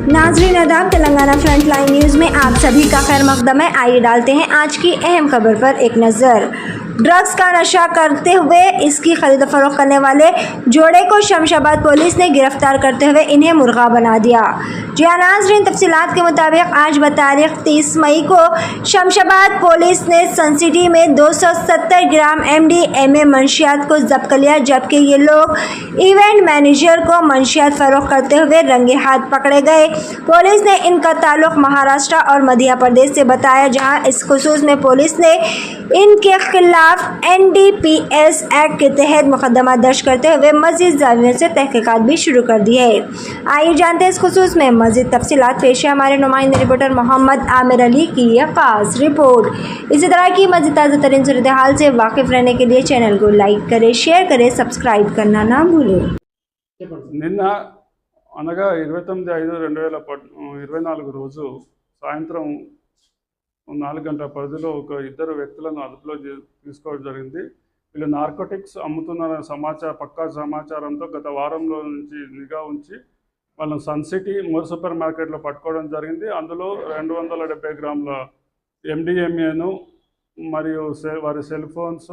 नाजरीन आदाब, Telangana frontline news में आप सभी का खैर मकदम है। आइए डालते हैं आज की अहम खबर पर एक नज़र। ड्रग्स का नशा करते हुए इसकी खरीद फरोख्त करने वाले जोड़े को शमशाबाद पुलिस ने गिरफ्तार करते हुए इन्हें मुर्गा बना दिया। जी हाँ नाजरीन, तफसीलात के मुताबिक आज बतारीख 30 मई को शमशाबाद पुलिस ने सन सिटी में 270 ग्राम MDMA मंशियात को जब्त कर लिया, जबकि ये लोग इवेंट मैनेजर को मंशियात फरोख्त करते हुए रंगे हाथ पकड़े गए। पुलिस ने इनका ताल्लुक महाराष्ट्र और मध्य प्रदेश से बताया, जहां इस खुसूस में पुलिस ने इनके खिलाफ NDPS एक्ट के तहत मुकदमा दर्ज करते हुए मजीद जावियों से तहकीकात भी शुरू कर दी है। आइए जानते हैं इस खुसूस में मजीद तफसीलात। पेश है हमारे नुमाइंदे रिपोर्टर मोहम्मद आमिर अली की यह खास रिपोर्ट। इसी तरह की मजीद ताज़ा तरीन सूरत हाल से वाकिफ रहने के लिए चैनल को लाइक करें, शेयर करें, सब्सक्राइब करना ना भूलें। నిన్న అనగా 29/5/2024 రోజు సాయంత్రం 4 గంటల పరిధిలో ఒక ఇద్దరు వ్యక్తులను అదుపులో తీసుకోవడం జరిగింది. వీళ్ళు నార్కోటిక్స్ అమ్ముతున్న పక్కా సమాచారంతో గత వారంలో నుంచి నిఘా ఉంచి వాళ్ళని సన్ సిటీ మోర్ సూపర్ మార్కెట్లో పట్టుకోవడం జరిగింది. అందులో 270 గ్రాముల MDMAను మరియు వారి సెల్ ఫోన్స్,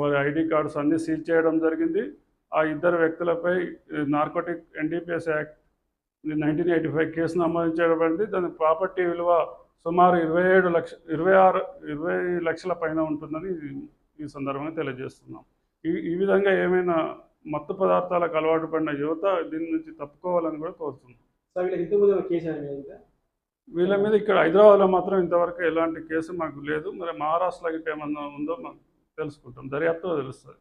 వారి ID కార్డ్స్ అన్నీ సీజ్ చేయడం జరిగింది. ఆ ఇద్దరు వ్యక్తులపై నార్కోటిక్ NDPS యాక్ట్ 1985 కేసు నమోదు చేయబడింది. దాని ప్రాపర్టీ విలువ సుమారు 20 లక్షల పైన ఉంటుందని ఈ సందర్భంగా తెలియజేస్తున్నాం. ఈ విధంగా ఏమైనా మత్తు పదార్థాలకు అలవాటు పడిన యువత దీని నుంచి తప్పుకోవాలని కూడా కోరుతున్నాం. వీళ్ళ మీద ఇక్కడ హైదరాబాద్లో మాత్రం ఇంతవరకు ఎలాంటి కేసు మాకు లేదు. మరి మహారాష్ట్రలో ఏమన్నా ఉందో మాకు తెలుసుకుంటాం, దర్యాప్తులో తెలుస్తుంది.